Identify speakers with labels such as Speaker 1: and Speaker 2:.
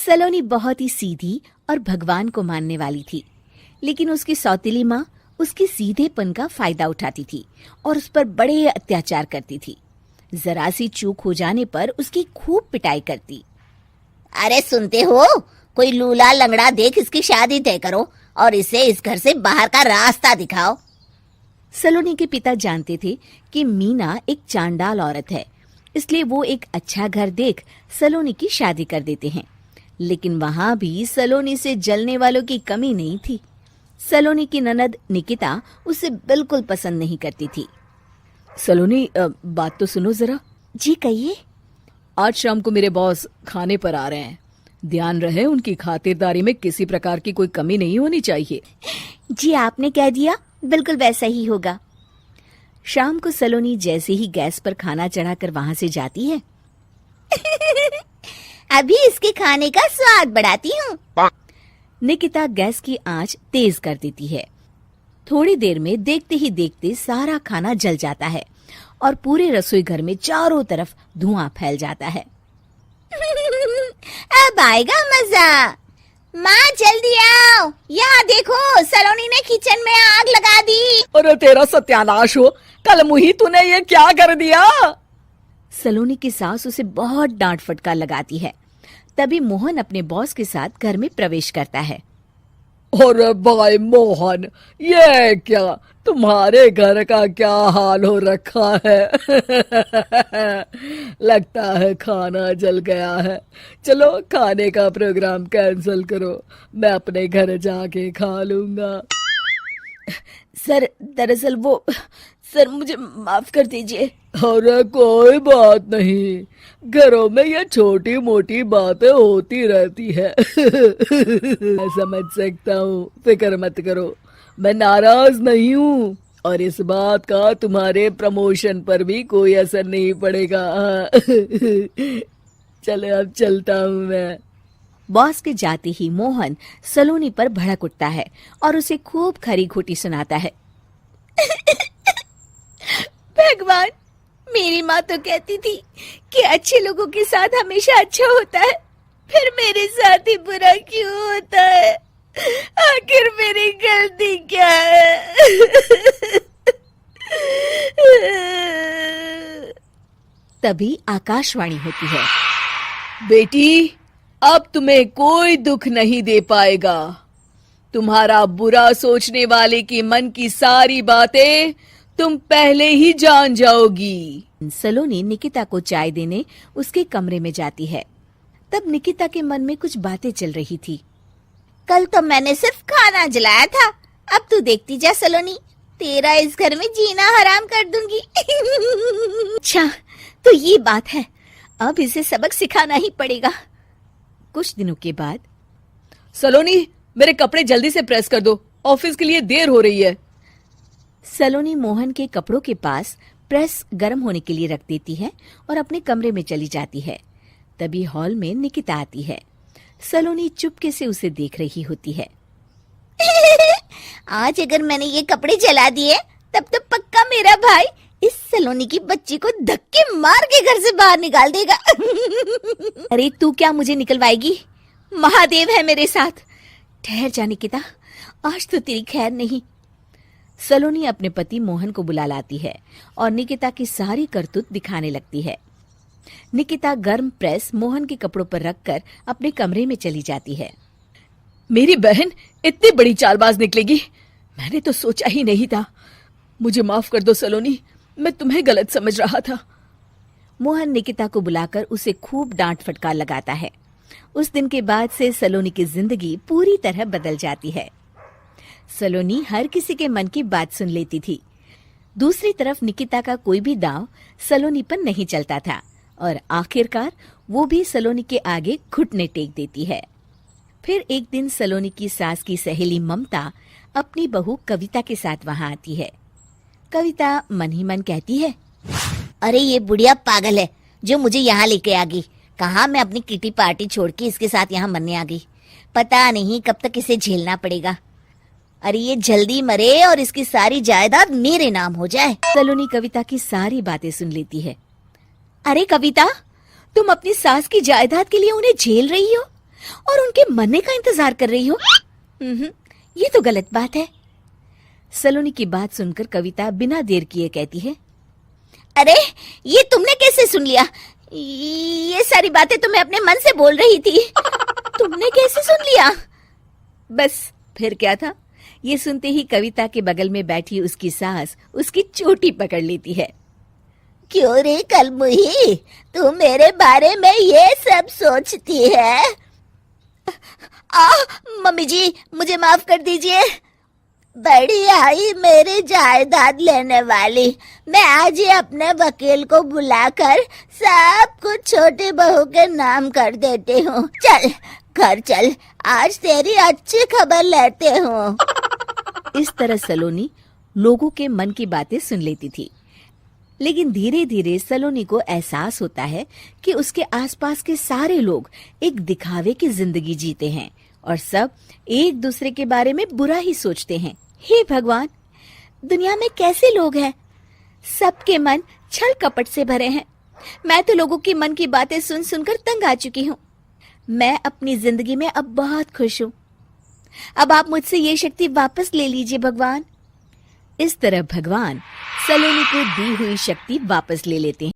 Speaker 1: सलोनी बहुत ही सीधी और भगवान को मानने वाली थी, लेकिन उसकी सौतेली माँ उसकी सीधेपन का फायदा उठाती थी और उस पर बड़े अत्याचार करती थी। जरा सी चूक हो जाने पर उसकी खूब पिटाई करती।
Speaker 2: अरे सुनते हो, कोई लूला लंगड़ा देख इसकी शादी तय करो और इसे इस घर से बाहर का रास्ता दिखाओ।
Speaker 1: सलोनी के पिता जानते थे कि मीना एक चांडाल औरत है, इसलिए वो एक अच्छा घर देख सलोनी की शादी कर देते हैं। लेकिन वहां भी सलोनी से जलने वालों की कमी नहीं थी। सलोनी की ननद निकिता उसे बिल्कुल पसंद नहीं करती थी।
Speaker 3: सलोनी, बात तो सुनो जरा।
Speaker 1: जी कहिए।
Speaker 3: आज शाम को मेरे बॉस खाने पर आ रहे हैं। ध्यान रहे उनकी खातिरदारी में किसी प्रकार की कोई कमी नहीं होनी चाहिए।
Speaker 1: जी आपने कह दिया, बिल्कुल वैसा ही होगा। शाम को सलोनी जैसे ही गैस पर खाना चढ़ाकर वहां से जाती है
Speaker 2: अभी इसके खाने का स्वाद बढ़ाती हूँ।
Speaker 1: निकिता गैस की आंच तेज कर देती है। थोड़ी देर में देखते ही देखते सारा खाना जल जाता है और पूरे रसोई घर में चारों तरफ धुआं फैल जाता है।
Speaker 2: अब आएगा मजा। माँ जल्दी आओ, यहाँ देखो सलोनी ने किचन में आग लगा दी।
Speaker 3: अरे तेरा सत्यानाश हो, कल मुही तूने ये क्या कर दिया?
Speaker 1: सलोनी की सास उसे बहुत डांट फटकार लगाती है। तभी मोहन अपने बॉस के साथ घर में प्रवेश करता है।
Speaker 3: अरे भाई मोहन, ये क्या तुम्हारे घर का क्या हाल हो रखा है? लगता है खाना जल गया है। चलो खाने का प्रोग्राम कैंसिल करो, मैं अपने घर जाके खा लूंगा।
Speaker 1: सर दरअसल सर मुझे माफ कर दीजिए।
Speaker 3: अरे कोई बात नहीं, घरों में ये छोटी मोटी बातें होती रहती है। मैं समझ सकता हूँ, फिक्र मत करो, मैं नाराज नहीं हूँ और इस बात का तुम्हारे प्रमोशन पर भी कोई असर नहीं पड़ेगा। चलो अब चलता हूँ मैं।
Speaker 1: बॉस के जाते ही मोहन सलोनी पर भड़क उठता है और उसे खूब खरी खोटी सुनाता है। भगवान, मेरी माँ तो कहती थी कि अच्छे लोगों के साथ हमेशा अच्छा होता है, फिर मेरे साथ ही बुरा क्यों होता है? आखिर मेरी गलती क्या है? तभी आकाशवाणी होती है।
Speaker 3: बेटी, अब तुम्हें कोई दुख नहीं दे पाएगा। तुम्हारा बुरा सोचने वाले की मन की सारी बातें तुम पहले ही जान जाओगी।
Speaker 1: सलोनी निकिता को चाय देने उसके कमरे में जाती है। तब निकिता के मन में कुछ बातें चल रही थी।
Speaker 2: कल तो मैंने सिर्फ खाना जलाया था, अब तू देखती जा सलोनी, तेरा इस घर में जीना हराम कर दूंगी।
Speaker 1: अच्छा, तो ये बात है, अब इसे सबक सिखाना ही पड़ेगा। कुछ दिनों के बाद,
Speaker 3: सलोनी, मेरे कपड़े जल्दी से प्रेस कर दो, ऑफिस के लिए देर हो रही है।
Speaker 1: सलोनी मोहन के कपड़ों के पास प्रेस गर्म होने के लिए रख देती है और अपने कमरे में चली जाती है। तभी हॉल में निकिता आती है। सलोनी चुपके से उसे देख रही होती है।
Speaker 2: आज अगर मैंने ये कपड़े जला दिए तब तो पक्का मेरा भाई इस सलोनी की बच्ची को धक्के मार के घर से बाहर निकाल देगा।
Speaker 1: अरे तू क्या मुझे निकलवाएगी? महादेव है मेरे साथ। ठहर जा निकिता, आज तो तेरी खैर नहीं। सलोनी अपने पति मोहन को बुला लाती है और निकिता की सारी करतूत दिखाने लगती है। निकिता गर्म प्रेस मोहन के कपड़ों पर रखकर अपने कमरे में चली जाती है।
Speaker 3: मेरी बहन इतनी बड़ी चालबाज निकलेगी, मैंने तो सोचा ही नहीं था। मुझे माफ कर दो सलोनी, मैं तुम्हें गलत समझ रहा था।
Speaker 1: मोहन निकिता को बुलाकर उसे खूब डांट फटकार लगाता है। उस दिन के बाद से सलोनी की जिंदगी पूरी तरह बदल जाती है। सलोनी हर किसी के मन की बात सुन लेती थी। दूसरी तरफ निकिता का कोई भी दांव सलोनी पर नहीं चलता था और आखिरकार वो भी सलोनी के आगे घुटने टेक देती है। फिर एक दिन सलोनी की सास की सहेली ममता अपनी बहू कविता के साथ वहां आती है। कविता मन ही मन कहती है,
Speaker 2: अरे ये बुढ़िया पागल है जो मुझे यहाँ लेके आ गई। कहाँ मैं अपनी किटी पार्टी छोड़ के इसके साथ यहाँ मरने आ गई। पता नहीं कब तक इसे झेलना पड़ेगा। अरे ये जल्दी मरे और इसकी सारी जायदाद मेरे नाम हो जाए।
Speaker 1: सलोनी कविता की सारी बातें सुन लेती है। अरे कविता, तुम अपनी सास की जायदाद के लिए उन्हें झेल रही हो? और उनके मरने का इंतजार कर रही हो। ये तो गलत बात है। सलोनी की बात सुनकर कविता बिना देर किए कहती है,
Speaker 2: अरे ये तुमने कैसे सुन लिया? ये सारी बातें तो मैं अपने मन से बोल रही थी।
Speaker 1: तुमने कैसे सुन लिया? बस फिर क्या था, ये सुनते ही कविता के बगल में बैठी उसकी सास उसकी चोटी पकड़ लेती है।
Speaker 2: क्यों रे कलमुही, तू मेरे बारे में ये सब सोचती है? मम्मी जी मुझे माफ कर दीजिए। बड़ी आई मेरी जायदाद लेने वाली, मैं आज ही अपने वकील को बुलाकर सब कुछ छोटी बहू के नाम कर देती हूँ। चल घर चल, आज तेरी अच्छी खबर लेते हूँ।
Speaker 1: इस तरह सलोनी लोगों के मन की बातें सुन लेती थी, लेकिन धीरे धीरे सलोनी को एहसास होता है कि उसके आसपास के सारे लोग एक दिखावे की जिंदगी जीते हैं और सब एक दूसरे के बारे में बुरा ही सोचते हैं। हे भगवान, दुनिया में कैसे लोग हैं? सबके मन छल कपट से भरे हैं। मैं तो लोगों के मन की बातें सुन सुनकर तंग आ चुकी हूँ। मैं अपनी जिंदगी में अब बहुत खुश हूँ। अब आप मुझसे ये शक्ति वापस ले लीजिए भगवान। इस तरह भगवान सलोनी को दी हुई शक्ति वापस ले लेते हैं।